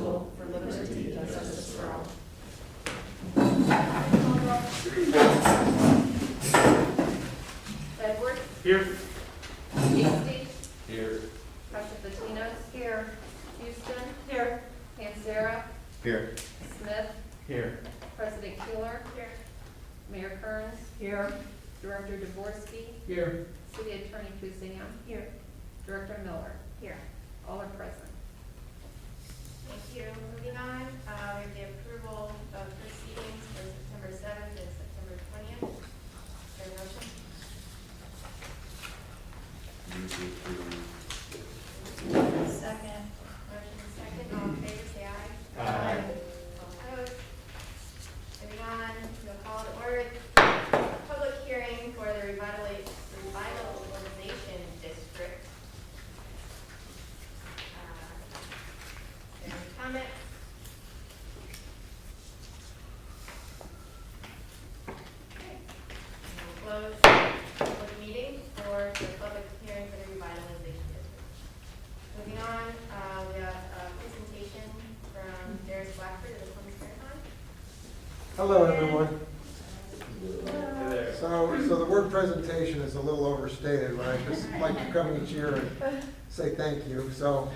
tool for liberty and justice for all. Edward, Here. Hasty, Here. Pacificanos, here. Houston, Here. Panzera, Here. Smith, Here. President Keeler, here. Mayor Kearns, Here. Director Dvorsky, Here. City Attorney Kuzan, Here. Director Miller, here. All are present. Thank you. Moving on, we have the approval of proceedings for September 7th and September 20th. Is there a motion? Second. Motion is second. All in favor, say aye. Aye. All opposed? Moving on, we'll call to order a public hearing for the revitalization district. Any comments? Okay. We'll close the meeting for the public hearing for the revitalization district. Moving on, we have a presentation from Darius Blackford of the Columbus Marathon. Hello, everyone. Hey there. So the word presentation is a little overstated, but I just like to come each year and say thank you. So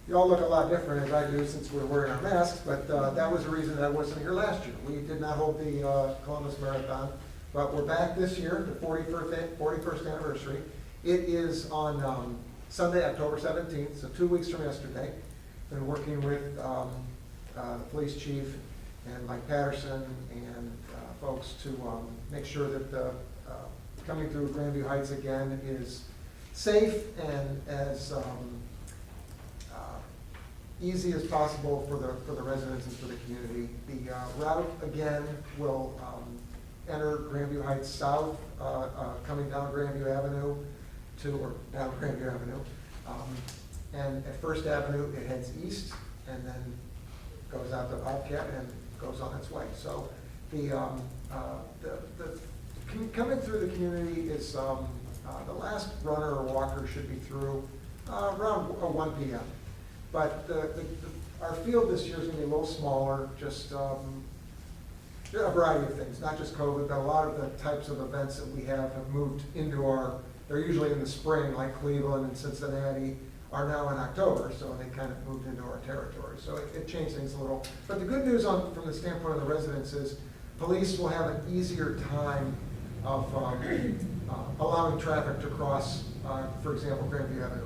you all look a lot different as I do since we're wearing our masks, but that was the reason that I wasn't here last year. We did not hold the Columbus Marathon, but we're back this year, the 41st anniversary. It is on Sunday, October 17th, so 2 weeks from yesterday. Been working with the police chief and Mike Patterson and folks to make sure that coming through Grandview Heights again is safe and as easy as possible for the residents and for the community. The route again will enter Grandview Heights south, coming down Grandview Avenue or down Grandview Avenue. And at First Avenue, it heads east and then goes out to Bobcat and goes on its way. So the coming through the community is the last runner or walker should be through around 1 p.m. But our field this year is going to be a little smaller, just a variety of things, not just COVID, but a lot of the types of events that we have moved into they're usually in the spring, like Cleveland and Cincinnati are now in October, so they kind of moved into our territory. So it changed things a little. But the good news from the standpoint of the residents is police will have an easier time of allowing traffic to cross, for example, Grandview Avenue.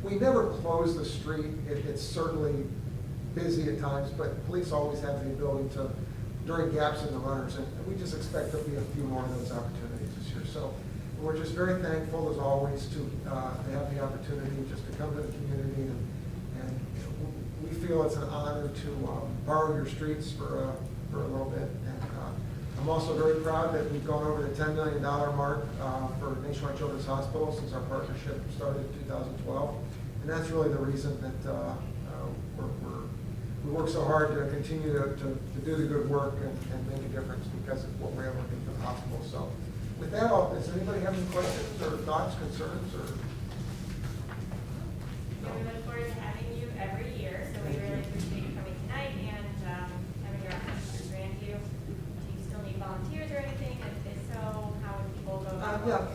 We never close the street. It's certainly busy at times, but police always have the ability to, during gaps in the runners, and we just expect there'll be a few more of those opportunities this year. So we're just very thankful, as always, to have the opportunity just to come to the community, and we feel it's an honor to borrow your streets for a little bit. And I'm also very proud that we've gone over the $10 million mark for Nationwide Children's Hospital since our partnership started in 2012. And that's really the reason that we work so hard to continue to do the good work and make a difference because of what we're able to do for the hospital. So with that, does anybody have any questions or thoughts, concerns, or? So we look forward to having you every year, so we really appreciate you coming tonight and having your efforts through Grandview. Do you still need volunteers or anything? If so, how would people go about Yeah.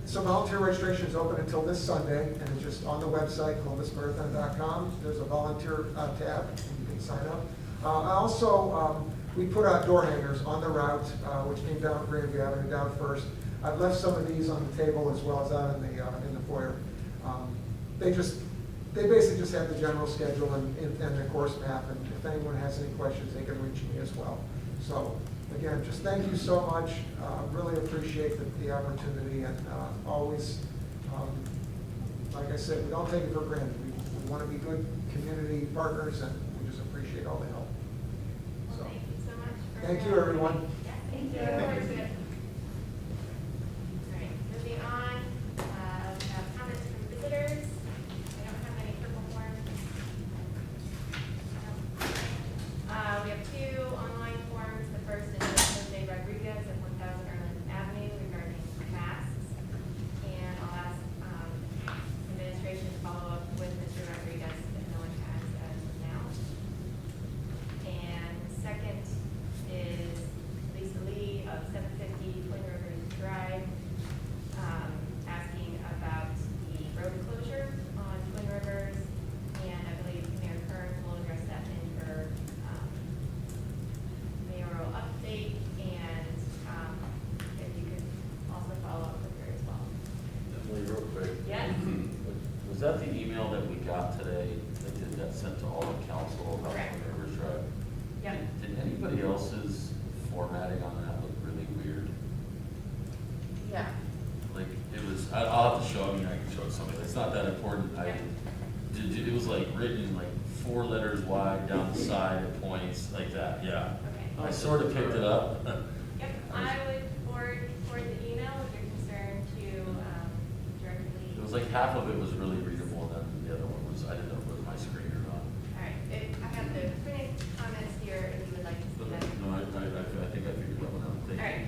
So volunteer registration is open until this Sunday, and it's just on the website, columbusmarathon.com. There's a volunteer tab, and you can sign up. Also, we put out door hangers on the route, which came down Grandview Avenue down first. I've left some of these on the table as well as out in the foyer. They basically just have the general schedule and the course map, and if anyone has any questions, they can reach me as well. So again, just thank you so much. Really appreciate the opportunity, and always, like I said, we don't take it for granted. We want to be good community partners, and we just appreciate all the help. So, Thank you so much. thank you, everyone. Yeah, thank you. Thank All right, moving on, we have comments from visitors. I don't have any purple forms. We have two online forms. The first is Jose Rodriguez at 1000 Arlington Avenue regarding masks. And I'll ask administration to follow up with Mr. Rodriguez if no one has as of now. all of council about Correct. the Rivers Drive. Yep. Did anybody else's formatting on that look really weird? Yeah. Like, it was, I'll have to show, I mean, I can show it to somebody, it's not that important. It was like written like 4 letters wide down the side at points, like that, yeah. Okay. I sort of picked it up. Yep, I would forward the email with your concern to directly. It was like half of it was really readable, and then the other one was, I didn't know if it was my screen or not. All right, I have the printed comments here if you would like to see that. No, I think I figured that one out. Thank All you. right,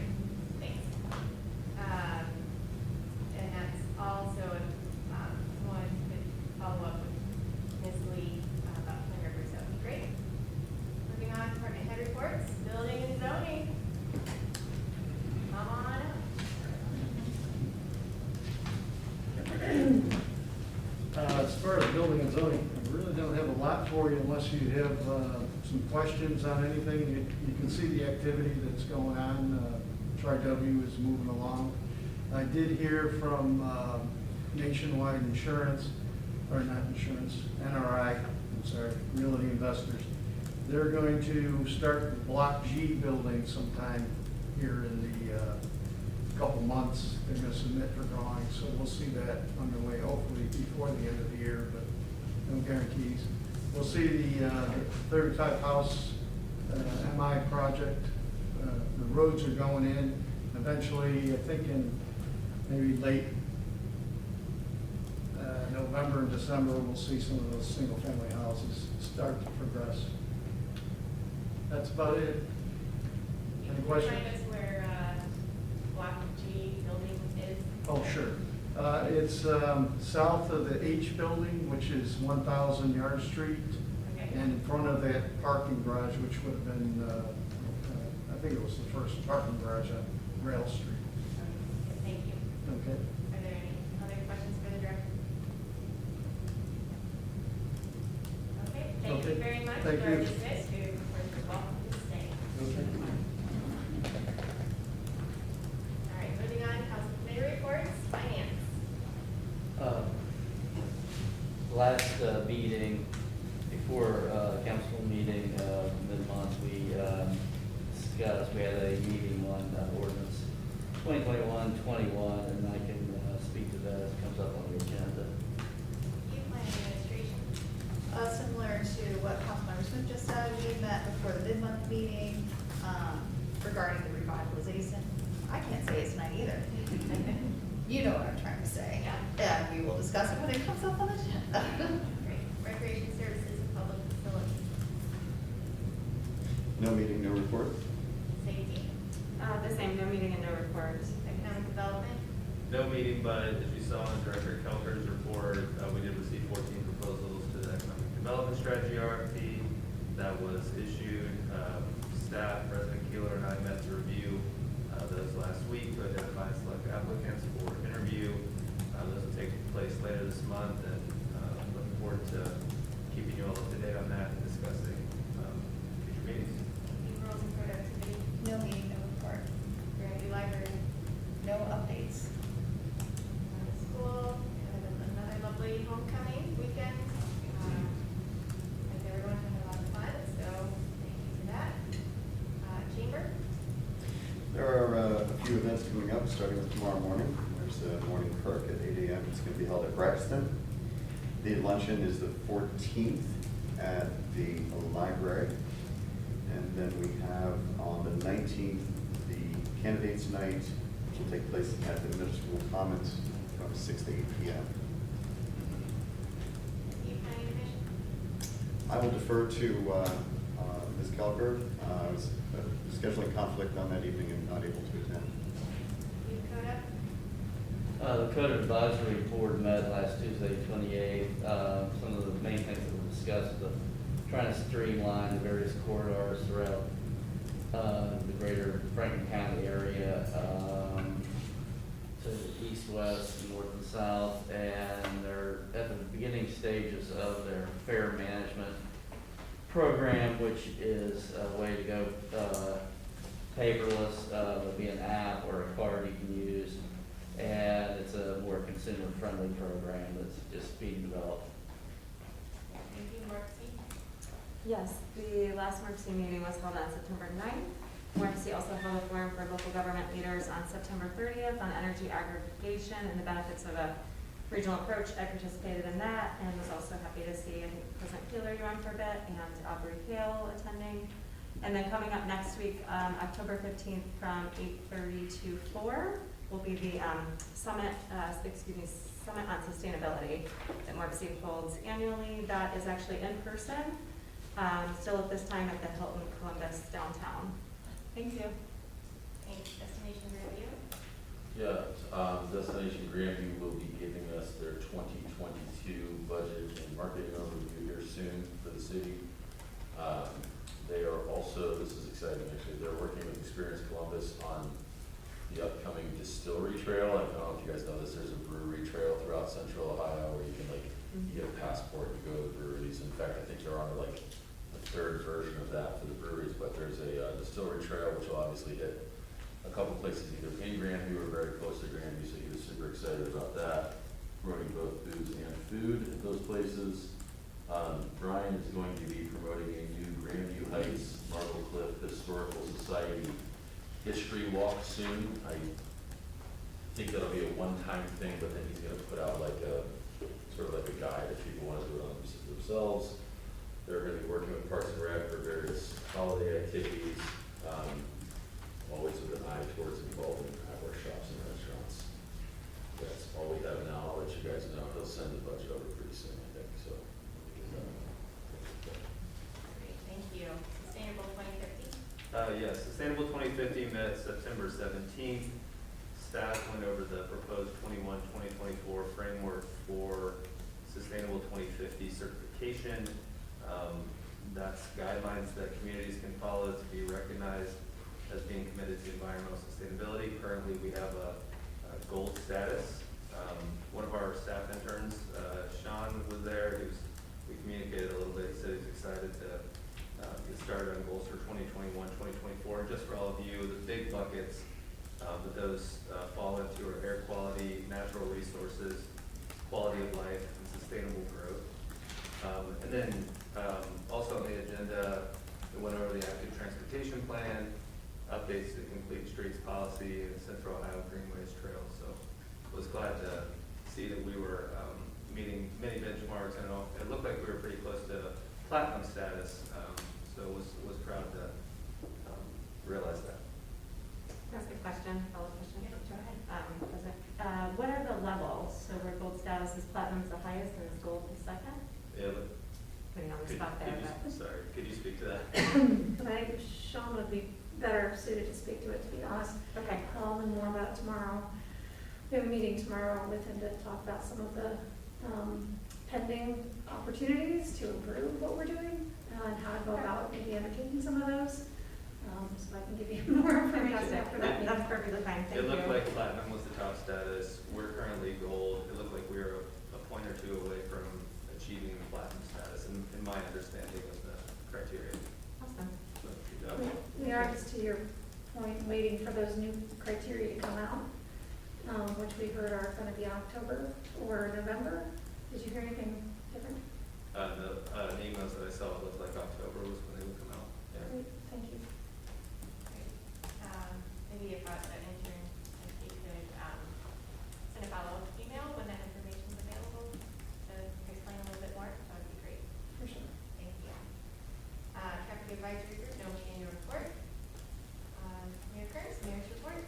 thanks. And that's also, if someone could follow up with Ms. Lee about Twin Rivers, that would be great. Moving on, department head reports, building and zoning. Come on up. As far as building and zoning, I really don't have a lot for you unless you have some questions on anything. You can see the activity that's going on. Tri-W is moving along. I did hear from Nationwide Insurance, or not insurance, NRI, I'm sorry, Realty Investors. They're going to start the Block G building sometime here in the couple months. They're going to submit for drawings, so we'll see that underway hopefully before the end of the year, but no guarantees. We'll see the 35 house MI project. The roads are going in eventually, I think in maybe late November and December, we'll see some of those single family houses start to progress. That's about it. Any questions? Can you remind us where Block G building is? Oh, sure. It's south of the H building, which is 1,000 Yard Street, Okay. and in front of that parking garage, which would have been, I think it was the first parking garage on Rail Street. Okay, thank you. Okay. Are there any other questions for the director? Okay, thank you Okay. very much. Thank You are you. dismissed. You're welcome to stay. Okay. All right, moving on, council committee reports, finance. Last meeting, before council meeting mid-month, we discussed, we had a meeting on ordinance 2021-21, and I can speak to that as it comes up on the agenda. You planning administration. Similar to what Councilmember Smith just said, we met before the mid-month meeting, regarding the revitalization. I can't say it's tonight either. You know what I'm trying to say. Yeah. And we will discuss it when it comes up on the agenda. Great. Recreation services and public facilities. No meeting, no report. Safety. The same, no meeting and no report. Economic development. No meeting, but as you saw in Director Kelker's report, we did receive 14 proposals to the Economic Development Strategy RFP that was issued. Staff, President Keeler, and I met to review those last week to identify and select applicants for interview. Those will take place later this month, and looking forward to keeping you all up to date on that and discussing future meetings. Rules and productivity. No meeting, no report. Granby Library. No updates. School. And another lovely homecoming weekend. I think everyone had a lot of fun, so thank you for that. Chamber. There are a few events coming up, starting with tomorrow morning. There's the morning perk at 8 a.m. It's going to be held at Braxton. The luncheon is the 14th at the library. And then we have on the 19th, the candidates night, which will take place at the middle school commons from 6 to 8 p.m. You planning commission. I will defer to Ms. Kelker. I was scheduling conflict on that evening and not able to attend. You Coda. The Code Advisory Board met last Tuesday, 28th. Some of the main things that were discussed, trying to streamline the various corridors throughout the greater Franklin County area, to the east, west, north, and south, and they're at the beginning stages of their fare management program, which is a way to go paperless. There'll be an app or a card you can use, and it's a more consumer-friendly program that's just being developed. Thank you, Marcy. Yes, the last emergency meeting was held on September 9th. Emergency also held a forum for local government leaders on September 30th on energy aggregation and the benefits of a regional approach. I participated in that and was also happy to see, I think, President Keeler, you on for a bit, and Aubrey Hale attending. And then coming up next week, October 15th from 8:30 to 4 will be the summit, Summit on Sustainability that Morpsey holds annually. That is actually in person, still at this time at the Hilton Columbus downtown. Thank you. Thanks. Destination review. Yeah, Destination Grandview will be giving us their 2022 budget and marketing overview here soon for the city. They are also, this is exciting actually, they're working with Experience Columbus on the upcoming distillery trail. I don't know if you guys know this, there's a brewery trail throughout central Ohio where you can you get a passport, you go to the breweries. In fact, I think they're on the third version of that for the breweries, but there's a distillery trail which will obviously hit a couple places either in Grandview or very close to Grandview, so he was super excited about that. Promoting both booze and food at those places. Brian is going to be promoting a new Grandview Heights Marble Cliff Historical Society history walk soon. I think that'll be a one-time thing, but then he's gonna put out sort of like a guide if people want to do it on themselves. They're gonna be working with Parks and Rec for various holiday activities, always with an eye towards involving workshops and restaurants. That's all we have now. I'll let you guys know. He'll send the budget over pretty soon, I think, so. Great, thank you. Sustainable 2050. Yes, Sustainable 2050 met September 17th. Staff went over the proposed 2024 framework for Sustainable 2050 certification. That's guidelines that communities can follow to be recognized as being committed to environmental sustainability. Currently, we have a gold status. One of our staff interns, Sean, was there. We communicated a little bit. He said he's excited to get started on goals for 2021, 2024. And just for all of you, the big buckets that those fall into are air quality, natural resources, quality of life, and sustainable growth. And then also on the agenda, we went over the active transportation plan, updates to complete streets policy, and Central Ohio Greenways Trail. So I was glad to see that we were meeting many benchmarks, and it looked like we were pretty close to platinum status. So was proud to realize that. Can I ask a question, follow-up question? Yeah, go ahead. President? What are the levels? So where gold status is platinum is the highest and is gold the second? Yeah, but Putting on the spot there, but. sorry, could you speak to that? I think Sean would be better suited to speak to it, to be honest. Okay. And more about it tomorrow. We have a meeting tomorrow with him to talk about some of the pending opportunities to improve what we're doing and how to go about maybe undertaking some of those. So I can give you more information after that meeting. That's perfectly fine, thank you. It looked like platinum was the top status. We're currently gold. It looked like we were a point or two away from achieving platinum status, in my understanding of the criteria. Awesome. So, good job. We are, just to your point, waiting for those new criteria to come out, which we heard are going to be October or November. Did you hear anything different? The emails that I saw, it looked like October was when they would come out. Yeah. Great, thank you. Great. Maybe if an intern, if you could send a follow-up email when that information is available to explain a little bit more, that would be great. For sure. Thank you. Traffic Advisory Group, no annual report. Mayor Kearns, Mayor's report.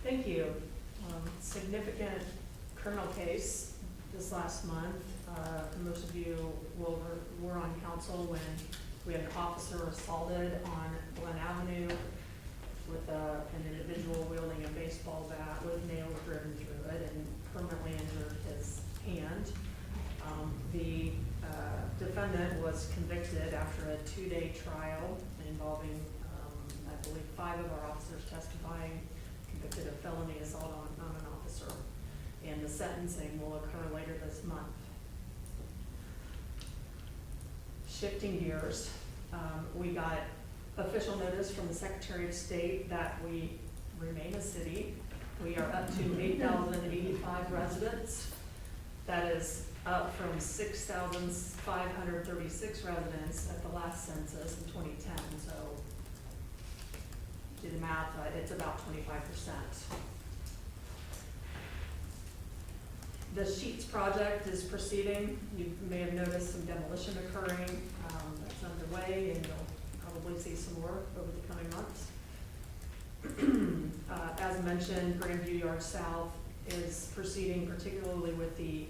Thank you. Significant criminal case this last month. Most of you were on council when we had an officer assaulted on Glen Avenue with an individual wielding a baseball bat with nails driven through it and permanently injured his hand. The defendant was convicted after a 2-day trial involving, I believe, 5 of our officers testifying, convicted of felony assault on an officer. And the sentencing will occur later this month. Shifting gears, we got official notice from the Secretary of State that we remain a city. We are up to 8,085 residents. That is up from 6,536 residents at the last census in 2010, so do the math, it's about 25%. The Sheets project is proceeding. You may have noticed some demolition occurring. That's underway, and you'll probably see some more over the coming months. As mentioned, Grandview Yard South is proceeding, particularly with the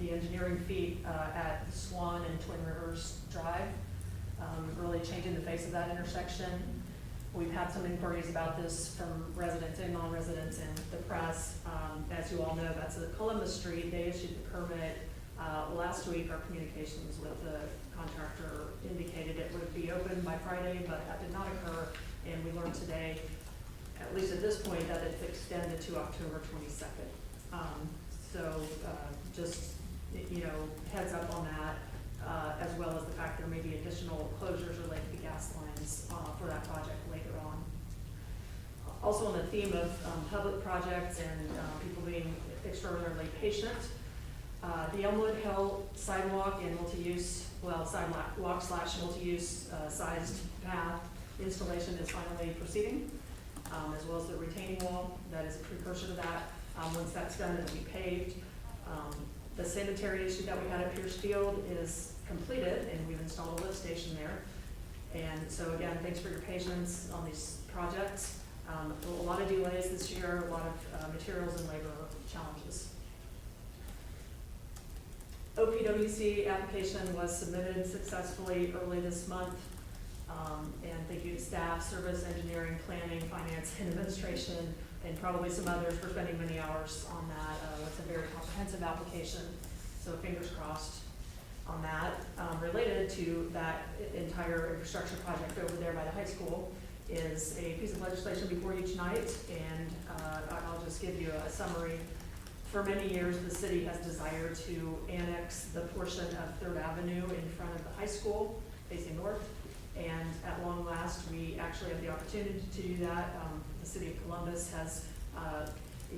engineering feat at Swan and Twin Rivers Drive, really changing the face of that intersection. We've had some inquiries about this from residents and non-residents and the press. As you all know, that's a Columbus Street. They issued the permit last week. Our communications with the contractor indicated it would be open by Friday, but that did not occur. And we learned today, at least at this point, that it's extended to October 22nd. Just, heads up on that, as well as the fact there may be additional closures related to gas lines for that project later on. Also on the theme of public projects and people being extraordinarily patient, the Elmwood Hill sidewalk and sidewalk / multi-use sized path installation is finally proceeding, as well as the retaining wall. That is a precursor to that. Once that's done, it'll be paved. The sanitary issue that we had at Pierce Field is completed, and we've installed a lift station there. And so again, thanks for your patience on these projects. A lot of delays this year, a lot of materials and labor challenges. OPWC application was submitted successfully early this month. And thank you to staff, service, engineering, planning, finance, and administration, and probably some others for spending many hours on that. It's a very comprehensive application, so fingers crossed on that. Related to that entire infrastructure project over there by the high school is a piece of legislation before you tonight, and I'll just give you a summary. For many years, the city has desired to annex the portion of 3rd Avenue in front of the high school facing north. And at long last, we actually have the opportunity to do that. The city of Columbus has,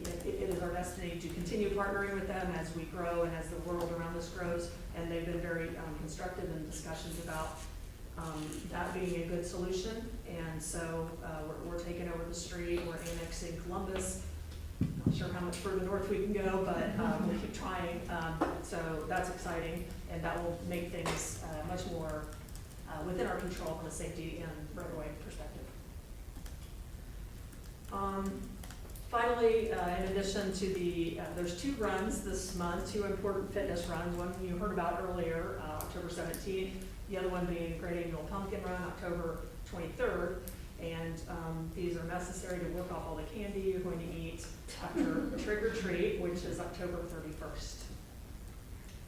it is our destiny to continue partnering with them as we grow and as the world around us grows. And they've been very constructive in discussions about that being a good solution. And so we're taking over the street, we're annexing Columbus. Not sure how much further north we can go, but we'll keep trying. So that's exciting, and that will make things much more within our control from a safety and right-of-way perspective. Finally, in addition to there's 2 runs this month, 2 important fitness runs. One you heard about earlier, October 17th. The other one being Great Annual Pumpkin Run, October 23rd. And these are necessary to work off all the candy you're going to eat after Trick or Treat, which is October 31st.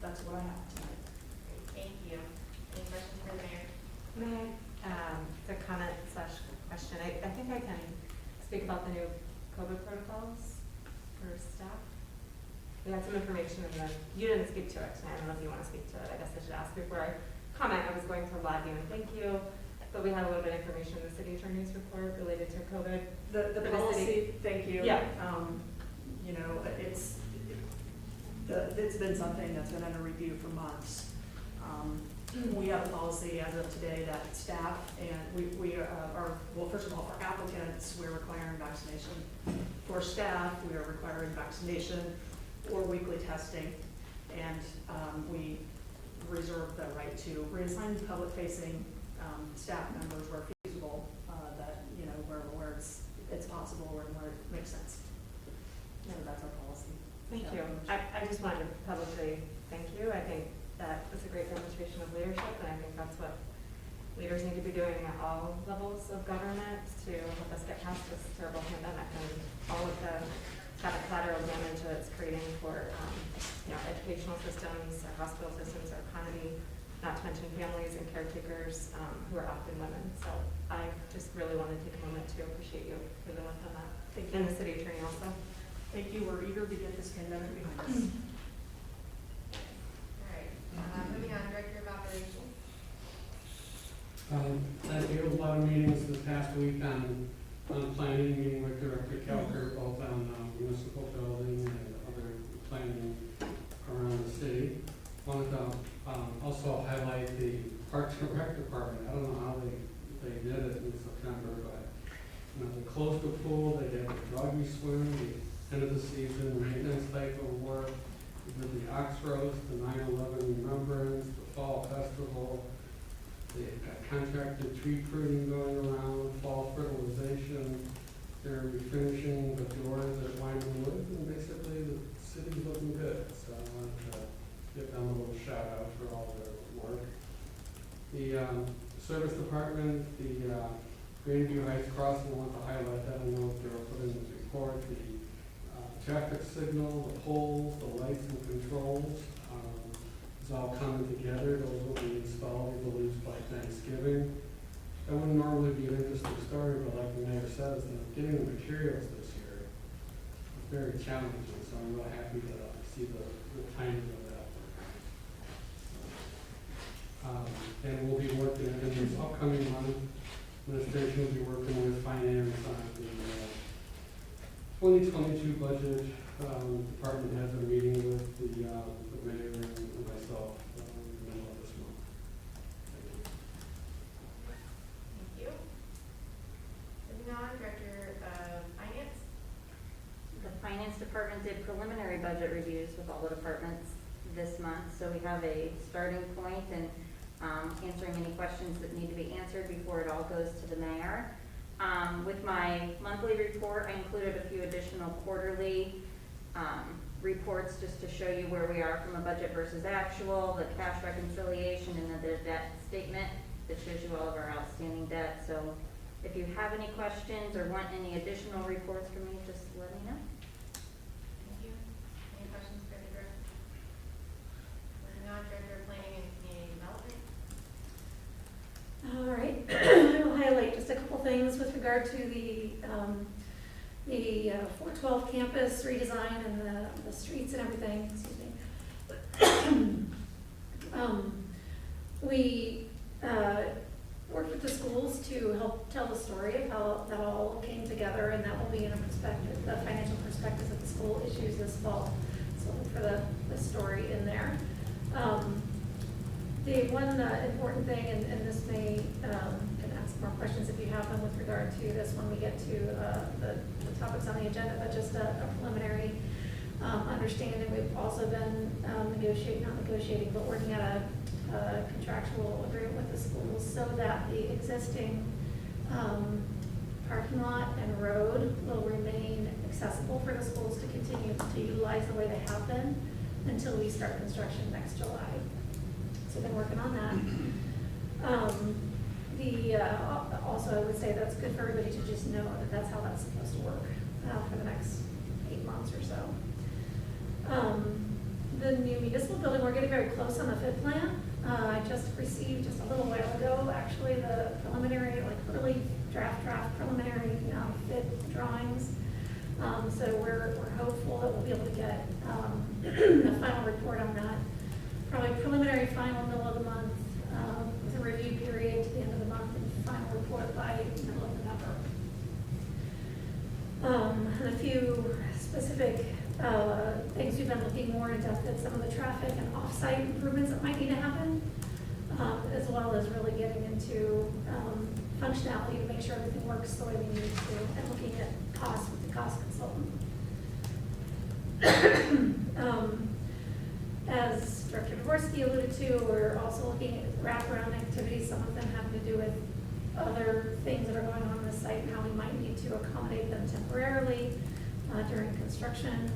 That's what I have tonight. Great, thank you. Any questions for the mayor? May I, the comment / question, I think I can speak about the new COVID protocols for staff. We had some information in you didn't speak to it, and I don't know if you want to speak to it. I guess I should ask before I comment. I was going to log you and thank you, but we had a little bit of information in the city attorney's report related to COVID. The policy, thank you. Yeah. It's been something that's been under review for months. We have a policy as of today that staff and we are, well, first of all, for applicants, we're requiring vaccination. For staff, we are requiring vaccination or weekly testing. And we reserve the right to reassign public-facing staff members where feasible, where it's possible or where it makes sense. That's our policy. Thank you. I just wanted to publicly thank you. I think that was a great demonstration of leadership, and I think that's what leaders need to be doing at all levels of government to help us get past this terrible pandemic and all of the collateral damage that it's creating for educational systems, our hospital systems, our economy, not to mention families and caretakers who are often women. So I just really want to take a moment to appreciate you for the work on that. Thank you. And the city attorney also. Thank you. We're eager to get this pandemic behind us. All right, moving on, Director of Operations. I had a lot of meetings this past week on planning, meeting with Director Kelker, both on municipal building and other planning around the city. Wanted to also highlight the Parks and Rec Department. I don't know how they did it in September, but they closed the pool, they did the doggy swim, the end of the season, maintenance type of work. We did the ox roast, the 9/11 remembrance, the fall festival. They got contracted tree pruning going around, fall fertilization. They're refinishing the doors at Wyman Woods, and basically the city's looking good. So I wanted to give them a little shout out for all their work. The service department, the Grandview Heights crossing, I want to highlight that. I know Daryl put in his report. The traffic signal, the poles, the lights and controls, is all coming together. Those will be installed, we believe, by Thanksgiving. That wouldn't normally be an interesting story, but like the mayor says, getting the materials this year is very challenging, so I'm real happy to see the timing of that. And we'll be working in this upcoming month. Administration will be working with finance on the 2022 budget. Department heads are meeting with the mayor and myself in the middle of this month. Thank you. Moving on, Director of Finance. The finance department did preliminary budget reviews with all the departments this month, so we have a starting point and answering any questions that need to be answered before it all goes to the mayor. With my monthly report, I included a few additional quarterly reports just to show you where we are from a budget versus actual, the cash reconciliation, and then the debt statement that shows you all of our outstanding debt. So if you have any questions or want any additional reports from me, just let me know. Thank you. Any questions for the director? Moving on, Director of Planning and Community Development. All right, I will highlight just a couple things with regard to the 412 campus redesign and the streets and everything, excuse me. We worked with the schools to help tell the story of how that all came together, and that will be in a perspective, the financial perspectives of the school issues this fall. So look for the story in there. The one important thing, and this may, can ask more questions if you have them with regard to this when we get to the topics on the agenda, but just a preliminary understanding. We've also been working at a contractual agreement with the schools so that the existing parking lot and road will remain accessible for the schools to continue to utilize the way they have been until we start construction next July. So we've been working on that. Also, I would say that's good for everybody to just know that that's how that's supposed to work for the next 8 months or so. The new municipal building, we're getting very close on the FIT plan. I just received just a little while ago, actually, the preliminary, like early draft preliminary FIT drawings. So we're hopeful that we'll be able to get a final report on that. Probably preliminary final middle of the month, with a review period to the end of the month, and final report by middle of November. And a few specific things we've been looking more in depth at, some of the traffic and off-site improvements that might need to happen, as well as really getting into functionality to make sure everything works the way we need it to, and looking at costs with the cost consultant. As Director Dvorsky alluded to, we're also looking at wraparound activities, some of them having to do with other things that are going on the site and how we might need to accommodate them temporarily during construction.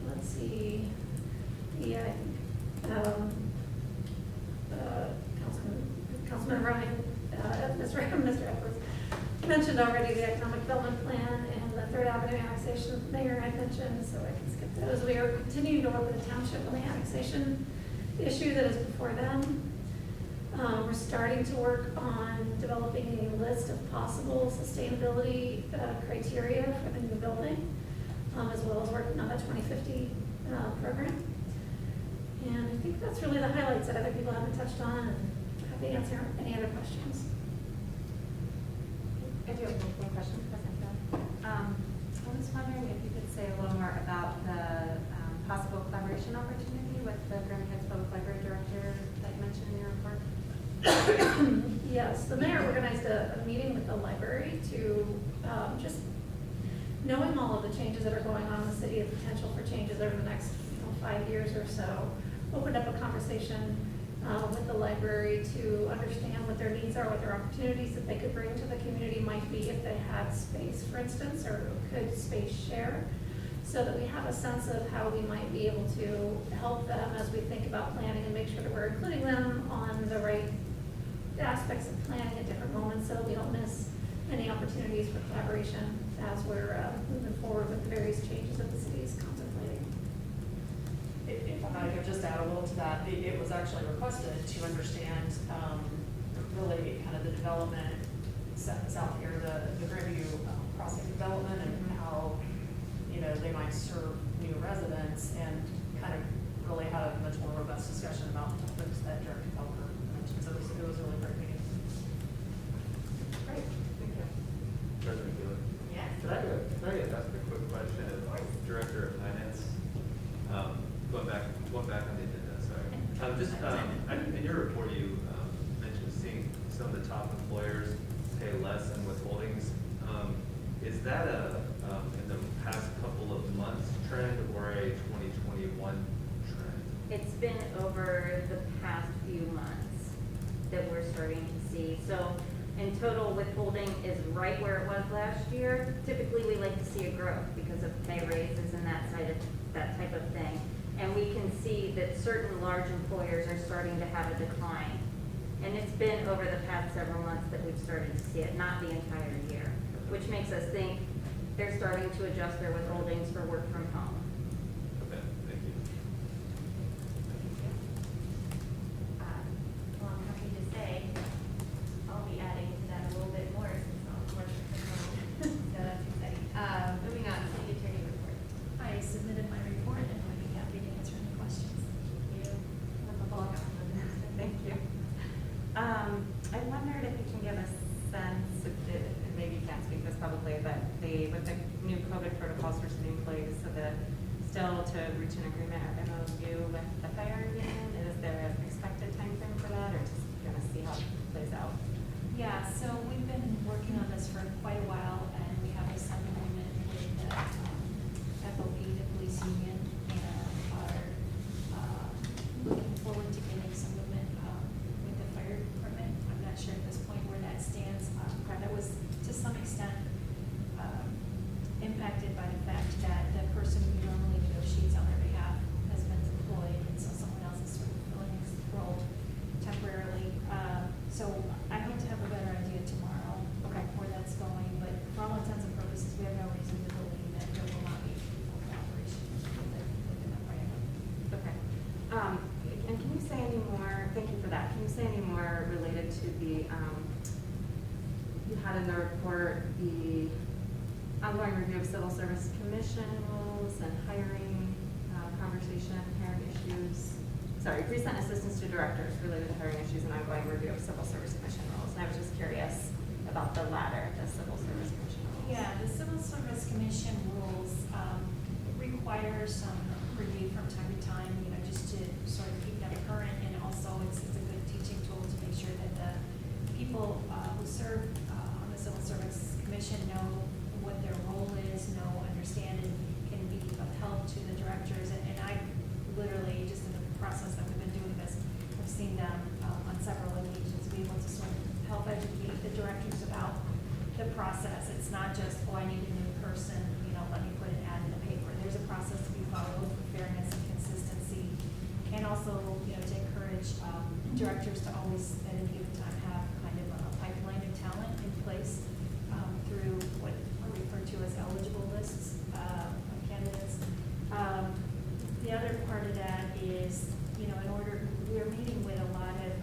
Let's see. Yeah, I think Councilman Ryan, Mr. Edwards mentioned already the economic development plan and the Third Avenue annexation the mayor had mentioned, so I can skip those. We are continuing to work with the township on the annexation issue that is before them. We're starting to work on developing a list of possible sustainability criteria for the new building, as well as working on the 2050 program. And I think that's really the highlights that other people haven't touched on, and happy to answer any other questions. I do have one question, President. I was wondering if you could say a little more about the possible collaboration opportunity with the Grand Heights Public Library Director that you mentioned in your report. Yes, the mayor organized a meeting with the library to just knowing all of the changes that are going on in the city, the potential for changes over the next 5 years or so, opened up a conversation with the library to understand what their needs are, what their opportunities that they could bring to the community might be if they had space, for instance, or could space share, so that we have a sense of how we might be able to help them as we think about planning and make sure that we're including them on the right aspects of planning at different moments so that we don't miss any opportunities for collaboration as we're moving forward with the various changes that the city is contemplating. If I could just add a little to that, it was actually requested to understand really kind of the development south here, the Grandview Crossing development and how, you know, they might serve new residents and kind of really had a much more robust discussion about topics that Director Felker mentioned. So it was a really great meeting. Great, thank you. President Keeler. Yes. Can I ask a quick question of Director of Finance? Going back on the agenda, sorry. In your report, you mentioned seeing some of the top employers pay less in withholdings. Is that in the past couple of months trend or a 2021 trend? It's been over the past few months that we're starting to see. So in total, withholding is right where it was last year. Typically, we like to see a growth because of pay raises and that type of thing. And we can see that certain large employers are starting to have a decline. And it's been over the past several months that we've started to see it, not the entire year, which makes us think they're starting to adjust their withholdings for work from home. Okay, thank you. Well, I'm happy to say, I'll be adding to that a little bit more since I'll work from home. So that's exciting. Moving on, city attorney report. I submitted my report and I'd be happy to answer any questions. Thank you. Thank you. I wondered if you can give a sense, and maybe you can't speak this publicly, but with the new COVID protocols for sitting in place, so that still to reach an agreement or MOU with the fire union, is there an expected timeframe for that, or just gonna see how it plays out? Yeah, so we've been working on this for quite a while, and we have a signed agreement with the FOP, the police union, and are looking forward to getting some movement with the fire department. I'm not sure at this point where that stands. That was to some extent impacted by the fact that the person who normally negotiates on their behalf has been deployed, and so someone else is sort of filling his role temporarily. So I hope to have a better idea tomorrow where that's going, but for all intents and purposes, we have no reason to believe that there will not be full cooperation within that right now. Okay. And can you say any more, thank you for that, can you say any more related to the, you had in the report the ongoing review of civil service commission rules and hiring conversation, hiring issues. Sorry, recent assistance to directors related to hiring issues and ongoing review of civil service commission rules. And I was just curious about the latter, the civil service commission rules. Yeah, the Civil Service Commission rules require some review from time to time, you know, just to sort of keep them current, and also it's a good teaching tool to make sure that the people who serve on the Civil Service Commission know what their role is, understand and can be of help to the directors. And I literally, just in the process that we've been doing this, I've seen them on several occasions be able to sort of help educate the directors about the process. It's not just, oh, I need a new person, you know, let me put an ad in the paper. There's a process to be followed for fairness and consistency, and also, you know, to encourage directors to always, at any given time, have kind of a pipeline of talent in place through what are referred to as eligible lists of candidates. The other part of that is, you know, we're meeting with a lot of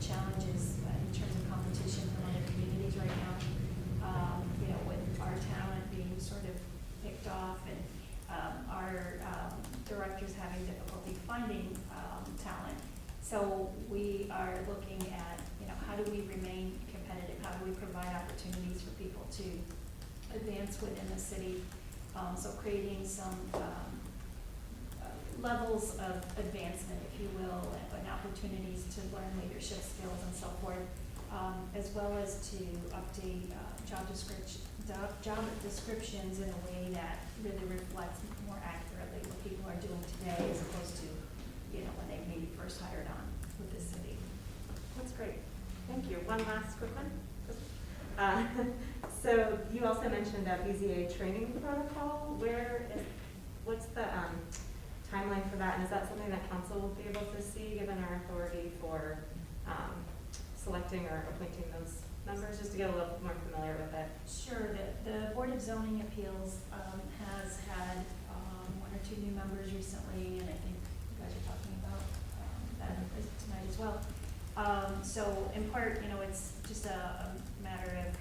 challenges in terms of competition from other communities right now. You know, with our talent being sort of picked off and our directors having difficulty finding talent. So we are looking at, you know, how do we remain competitive? How do we provide opportunities for people to advance within the city? So creating some levels of advancement, if you will, and opportunities to learn leadership skills and so forth, as well as to update job descriptions in a way that really reflects more accurately what people are doing today as opposed to, when they maybe first hired on with the city. That's great. Thank you. One last quick one. So you also mentioned a BZA training protocol. What's the timeline for that? And is that something that council will be able to see given our authority for selecting or appointing those members, just to get a little more familiar with it? Sure. The Board of Zoning Appeals has had one or two new members recently, and I think you guys are talking about that tonight as well. So in part, it's just a matter of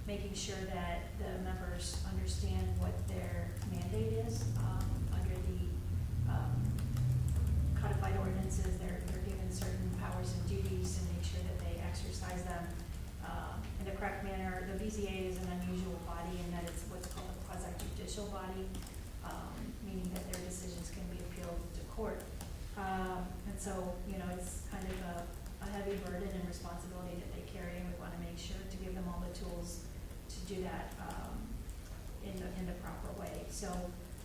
making sure that the members understand what their mandate is under the codified ordinances. They're given certain powers and duties, and make sure that they exercise them in the correct manner. The BZA is an unusual body in that it's what's called a quasi-judicial body, meaning that their decisions can be appealed to court. And so, it's kind of a heavy burden and responsibility that they carry, and we want to make sure to give them all the tools to do that in the proper way. So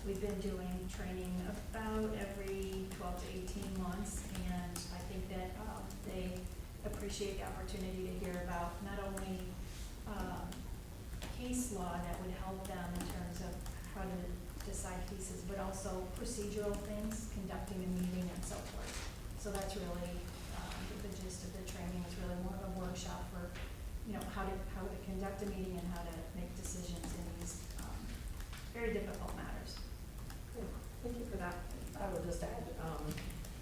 we've been doing training about every 12 to 18 months, and I think that they appreciate the opportunity to hear about not only case law that would help them in terms of how to decide cases, but also procedural things, conducting a meeting and so forth. So that's really the gist of the training. It's really more of a workshop for, how to conduct a meeting and how to make decisions in these very difficult matters. Cool. Thank you for that. I would just add,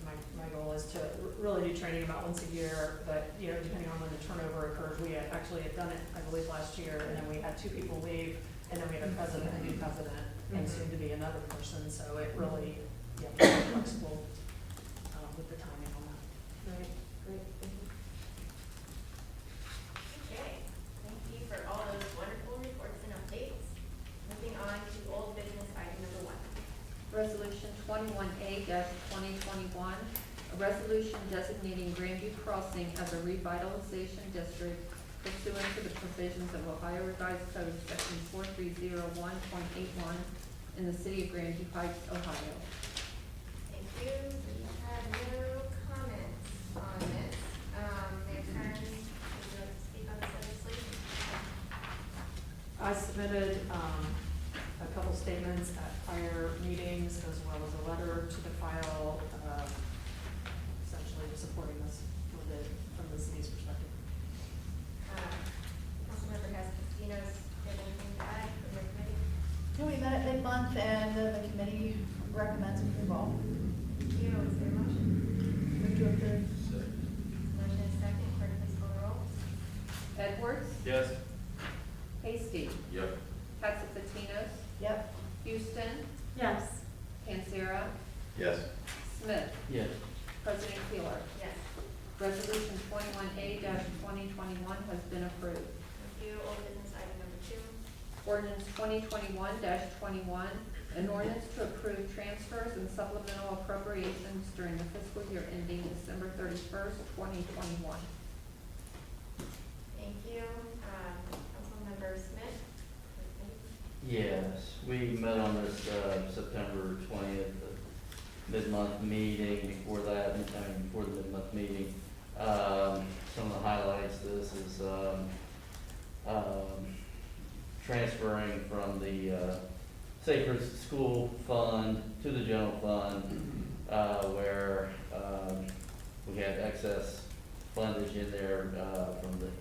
my goal is to really do training about once a year, but, depending on when the turnover occurs, we had done it, I believe, last year, and then we had 2 people leave, and then we had a president, a new president, and soon to be another person, so it really, you have to be flexible with the timing on that. Great. Thank you. Okay, thank you for all those wonderful reports and updates. Moving on to old business item number 1. Resolution 21A-2021, a resolution designating Grandview Crossing as a revitalization district pursuant to the provisions of Ohio Revised Code Section 4301.81 in the city of Grandview Heights, Ohio. Thank you. We have no comments on this. Mayor Kern, would you like to speak on this legislation? I submitted a couple statements at prior meetings, as well as a letter to the file, essentially supporting this from the city's perspective. Councilmember Castellanos, do you have anything to add from your committee? No, we met at mid-month, and the committee recommends approval. Thank you. Is there a motion? Move to approve. Motion is second. Clerk, please call the roll. Edwards, Yes. Hasty, Yep. Katsifinos, Yep. Houston, Yes. Panzera, Yes. Smith, Yes. President Keeler. Yes. Resolution 21A-2021 has been approved. Thank you. Old business item number 2. Ordinance 2021-21, an ordinance to approve transfers and supplemental appropriations during the fiscal year ending December 31st, 2021. Thank you. Councilmember Smith. Yes, we met on this September 20th, mid-month meeting. Before that, before the mid-month meeting, some of the highlights, this is transferring from the Sacred School Fund to the general fund, where we had excess fundage in there from the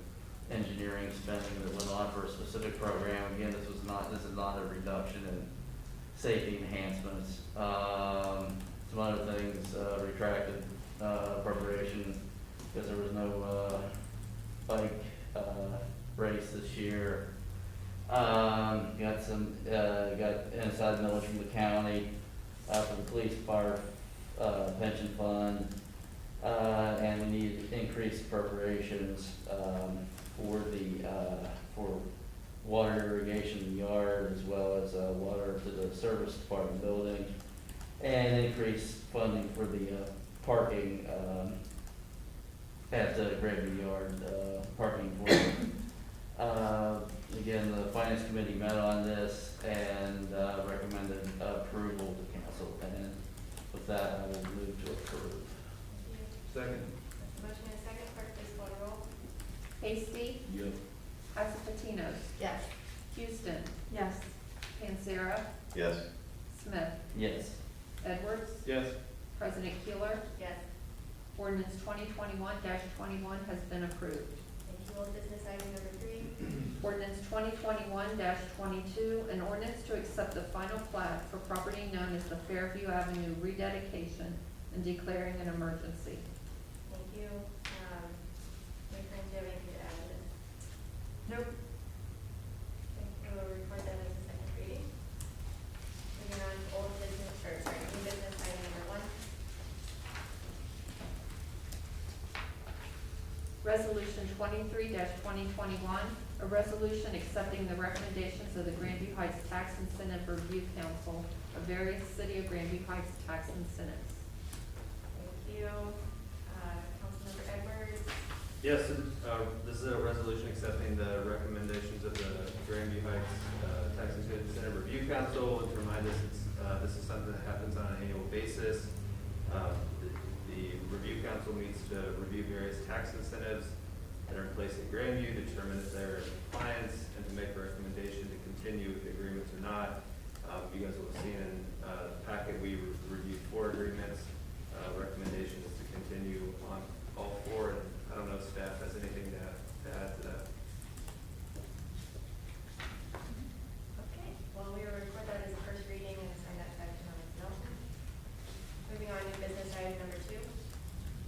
engineering spending that went on for a specific program. Again, this is not a reduction in safety enhancements. Some other things, retracted appropriation because there was no bike race this year. Got inside millage from the county for the police, fire, pension fund, and we need increased appropriations for water irrigation in the yard, as well as, water to the service department building, and increase funding for the, parking, at the Grandview Yard, parking for, again, the finance committee met on this and, recommended approval to council, and with that, I will move to approve. Second. Motion and a second, clerk, please call the roll. Hasty, Yep. Isopatinos, Yes. Houston, Yes. Panzera, Yes. Smith, Yes. Edwards, Yes. President Keeler. Yes. Ordinance 2021-21 has been approved. Thank you. Old business item number 3. Ordinance 2021-22, an ordinance to accept the final plat for property known as the Fairview Avenue rededication and declaring an emergency. Thank you. Ms. Friend, do you have anything to add to this? Nope. Okay, we will report that as a second reading. Moving on to old business, new business item number 1. Resolution 23-2021, a resolution accepting the recommendations of the Grandview Heights Tax Incentive Review Council of various City of Grandview Heights tax incentives. Thank you. Councilmember Edwards. Yes, this is a resolution accepting the recommendations of the Grandview Heights Tax Incentive Review Council. And to remind us, this is something that happens on an annual basis. The Review Council meets to review various tax incentives that are in place in Grandview, determine if they're in compliance, and to make a recommendation to continue with the agreements or not. You guys will have seen in the packet, we reviewed 4 agreements. Recommendation is to continue on all 4. And I don't know if staff has anything to add to that. Okay, well, we will record that as a first reading and assign that to economic development. Moving on to business item number 2.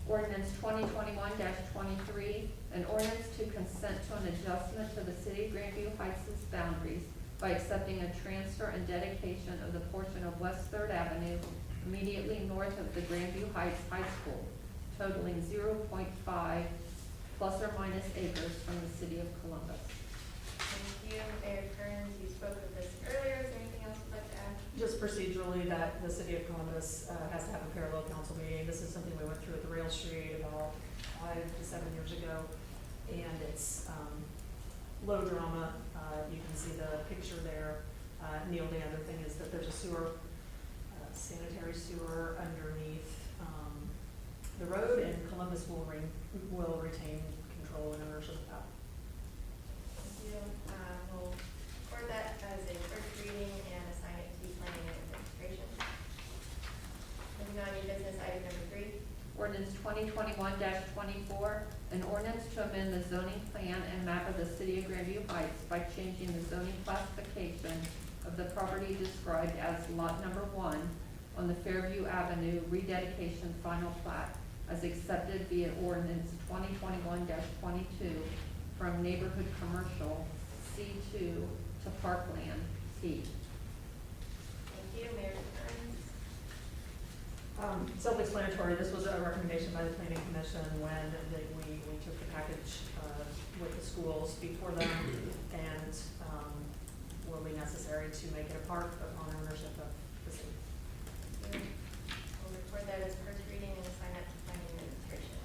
Ordinance 2021-23, an ordinance to consent to an adjustment to the City of Grandview Heights' boundaries by accepting a transfer and dedication of the portion of West 3rd Avenue immediately north of the Grandview Heights High School, totaling 0.5 plus or minus acres from the City of Columbus. Thank you. Mayor Kearns, you spoke of this earlier. Is there anything else you'd like to add? Just procedurally, that the City of Columbus has to have a parallel council meeting. This is something we went through at the Rail Street about 5 to 7 years ago, and it's low drama. You can see the picture there. Neil, the other thing is that there's a sewer, sanitary sewer underneath the road, and Columbus will retain control and ownership of that. Thank you. We'll record that as a first reading and assign it to planning and administration. Moving on to business item number 3. Ordinance 2021-24, an ordinance to amend the zoning plan and map of the City of Grandview Heights by changing the zoning classification of the property described as Lot Number 1 on the Fairview Avenue rededication final plat as accepted via ordinance 2021-22 from neighborhood commercial C2 to parkland P. Thank you. Mayor Kearns. Self-explanatory, this was a recommendation by the planning commission when we took the package with the schools before them, and will be necessary to make it a part upon ownership of the city. Thank you. We'll record that as first reading and assign that to planning and administration.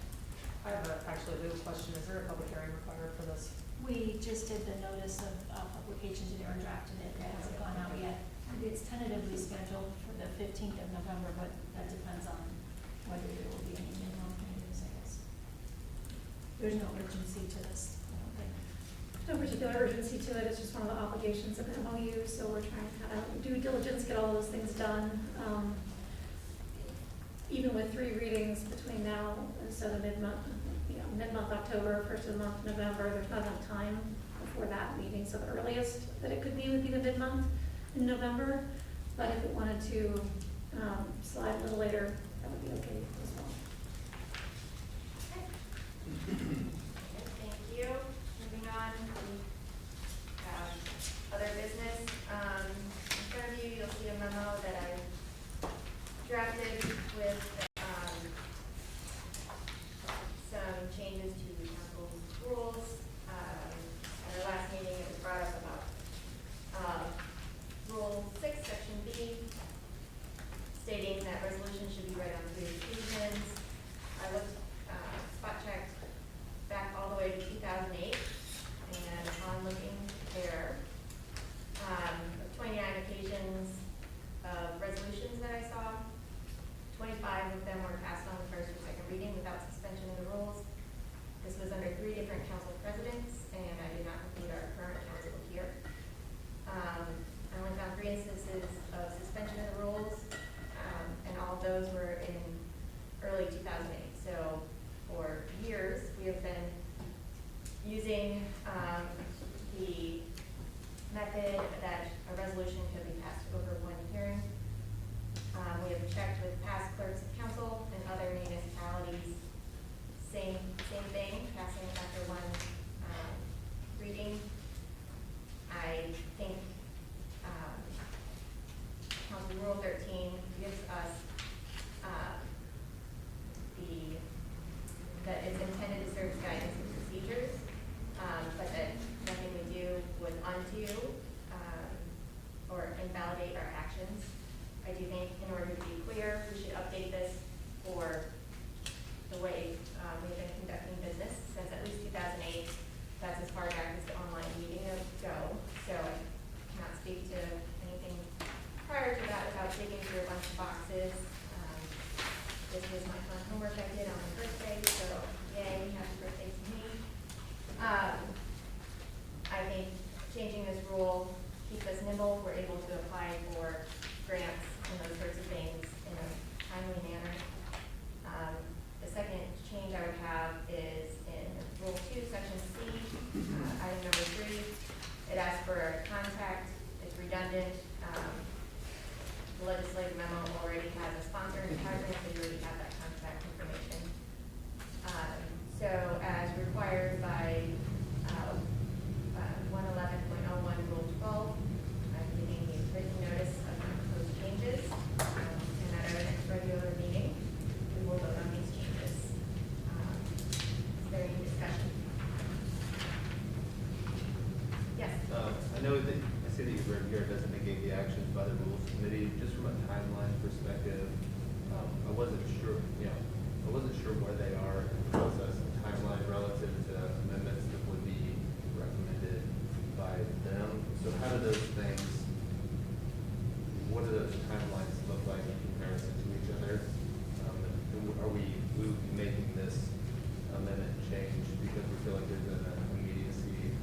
I have actually a legal question. Is there a public hearing required for this? We just did the notice of publication today, or drafted it, it hasn't gone out yet. It's tentatively scheduled for the 15th of November, but that depends on whether there will be any minimum meetings, I guess. There's no urgency to this, I don't think. No particular urgency to it, it's just one of the obligations of the MOU, so we're trying to kind of due diligence, get all those things done. Even with 3 readings between now and so the mid-month October, first of the month November, there's not enough time before that meeting, so the earliest that it could be would be the mid-month in November, but if it wanted to slide a little later, that would be okay as well. Okay, thank you. Moving on, we have other business. In front of you, you'll see a memo that I drafted with some changes to the council's rules. At our last meeting, it was brought up about way we've been conducting business since at least 2008. That's as far back as the online meeting go. So I cannot speak to anything prior to that without digging through a bunch of boxes. This was my fun homework I did on my birthday, so yay, happy birthday to me. I think changing this rule keeps us nimble. We're able to apply for grants and those sorts of things in a timely manner. The second change I would have is in Rule 2, Section C, item number 3. It asks for a contact. It's redundant. The legislative memo already has a sponsor attachment, so you already have that contact information. So as required by 111.01 Rule 12, I'm giving you written notice of the proposed changes, and at our next regular meeting, we will vote on these changes. Is there any discussion? Yes? I know that, I see that you wrote here, it doesn't negate the actions by the Rules Committee. Just from a timeline perspective, I wasn't sure, I wasn't sure where they are in the process and timeline relative to amendments that would be recommended by them. So how do those things, what do those timelines look like in comparison to each other? Are we making this amendment change because we feel like there's an immediacy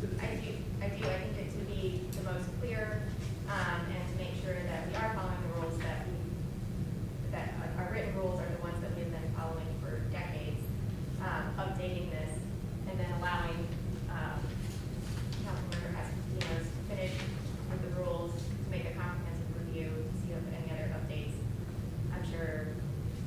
to the I change? do. I think it to be the most clear, and to make sure that we are following the rules that our written rules are the ones that we've been following for decades. Updating this and then allowing Councilmember Esposito's to finish with the rules, to make a comprehensive review, to see if any other updates. I'm sure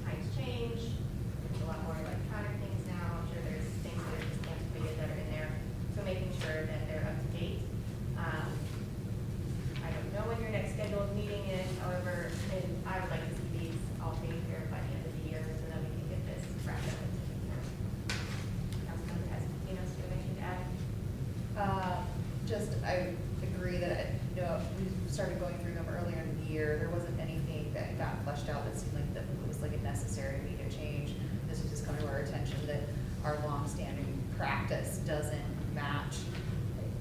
times change. There's a lot more electronic things now. I'm sure there's things that are just antiquated that are in there. So making sure that they're up to date. I don't know when your next scheduled meeting is, however, and I would like to see these all taken care of by the end of the year so that we can get this wrapped up and taken care of. Councilmember Esposito, do you have anything to add? I agree that, we started going through them earlier in the year. There wasn't anything that got fleshed out that seemed like that it was like a necessary immediate change. This was just coming to our attention that our longstanding practice doesn't match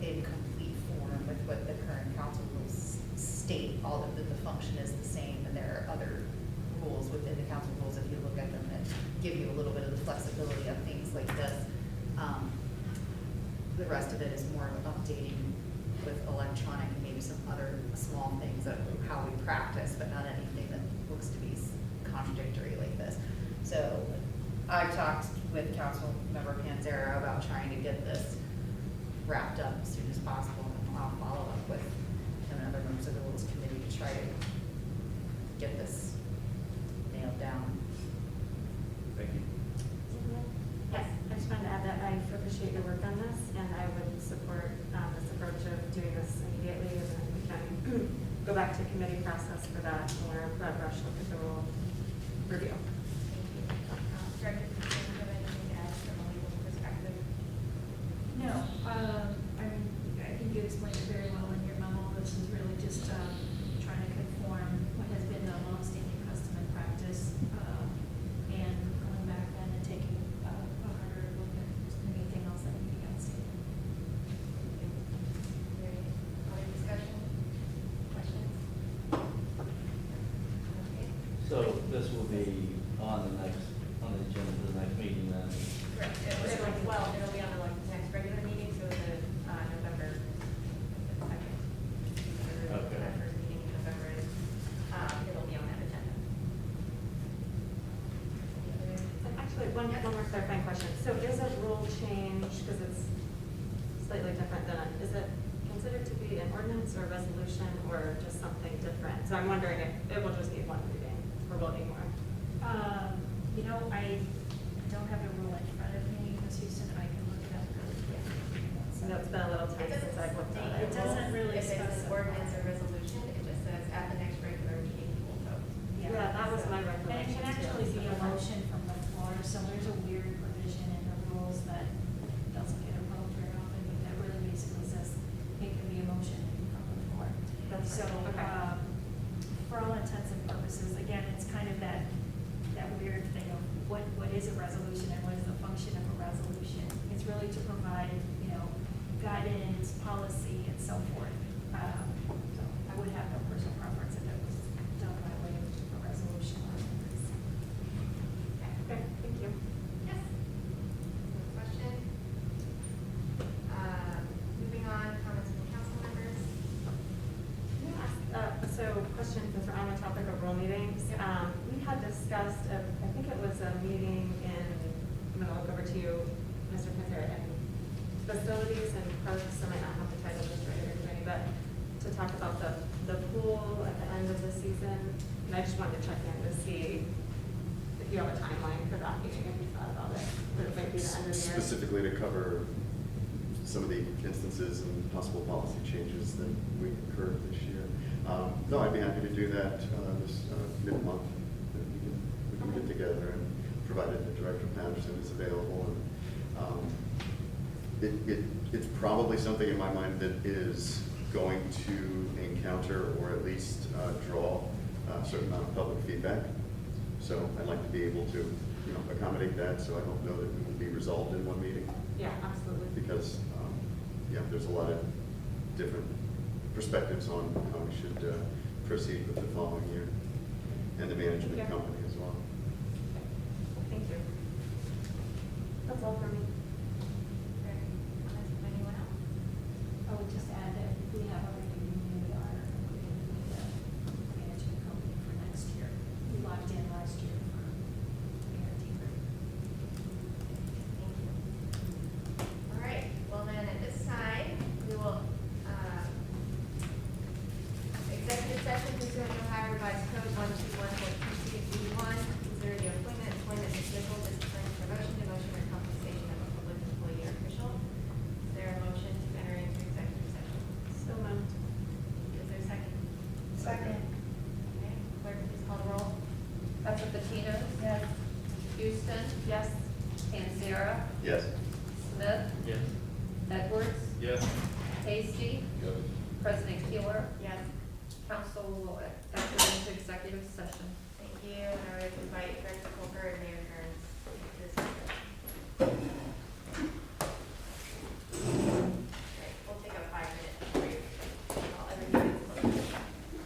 in complete form with what the current council rules state. All of the function is the same, and there are other rules within the council rules, if you look at them, that give you a little bit of the flexibility of things like this. The rest of it is more of updating with electronic and maybe some other small things of how we practice, but not anything that looks to be contradictory like this. So I've talked with Councilmember Panzera about trying to get this wrapped up as soon as possible, and I'll follow up with another members of the Rules Committee to try to get this nailed down. Thank you. Yes. I just wanted to add that I appreciate your work on this, and I would support this approach of doing this immediately, and then we can go back to committee process for that, or broad brush look at the rule review. Director, do you have anything to add from a legal perspective? No, I think you explained it very well in your memo. This is really just trying to conform what has been the longstanding custom and practice, and going back then and taking a harder look at anything else that we can see. Any other discussion? Questions? Okay. So this will be on the agenda for the next meeting then? Correct. It'll be on the next regular meeting, so the November 2nd. Okay. That first meeting in November is, it'll be on that agenda. Actually, one more clarifying question. So is a rule change, because it's slightly different than, is it considered to be an ordinance or a resolution or just something different? So I'm wondering if it will just be one reading or will it be more? I don't have the rule in front of me, Ms. Houston, I can look it up really quick. I know it's been a little time since I've looked at It it. doesn't really If it's an specify. ordinance or resolution, it just says at the next regular meeting, we'll vote. Yeah, that was my And it recollection. can actually be a motion from the floor, so there's a weird provision in the rules that doesn't get invoked very often, but that really basically says it can be a motion from the floor. That's So, right. Okay. for all intents and purposes, again, it's kind of that weird thing of really to provide, you know, guidance, policy, and so forth. So I would have no personal preference if it was done by way of a resolution or ordinance. Okay, thank you. Yes. Question? Moving on, comments from council members? Can I ask, so question, since we're on the topic of role meetings, we had discussed, I think it was a meeting in, I'm gonna look over to you, Mr. Panther, and facilities and parks, I might not have the title just right here, Committee, but to talk about the pool at the end of the season, and I just wanted to check in to see if you have a timeline for that meeting, if you thought about it, that it might be the end of the year. Specifically to cover some of the instances and possible policy changes that we incurred this year. No, I'd be happy to do that this mid-month. We can get together, and provided that Director Patterson is available. And it's probably something in my mind that is going to encounter or at least draw a certain amount of public feedback. So I'd like to be able to, accommodate that. So I don't know that it will be resolved in one meeting. Yeah, absolutely. Because, there's a lot of different perspectives on how we should proceed with the following year, and the management Yeah. company as well. Thank you. That's all for me. Okay. Comments from anyone else? I would just add that we have already renewed our agreement with the management company for next year. We locked in last year for guarantee rate. Thank you. All right, well then, at this time, we will, executive session pursuant to Ohio Revised Code 121.22B1, consider the appointment, employment, dismissal, discipline, promotion, demotion, or compensation of a public employee or official. Is there a motion to enter into executive session? So moved. Is there a second? Second. Okay, clerk, please call the roll. Patino? Yes. Houston? Yes. Panzera? Yes. Smith? Yes. Edwards? Yes. Hasty? Yep. President Keeler? Yes. Council Lloyd?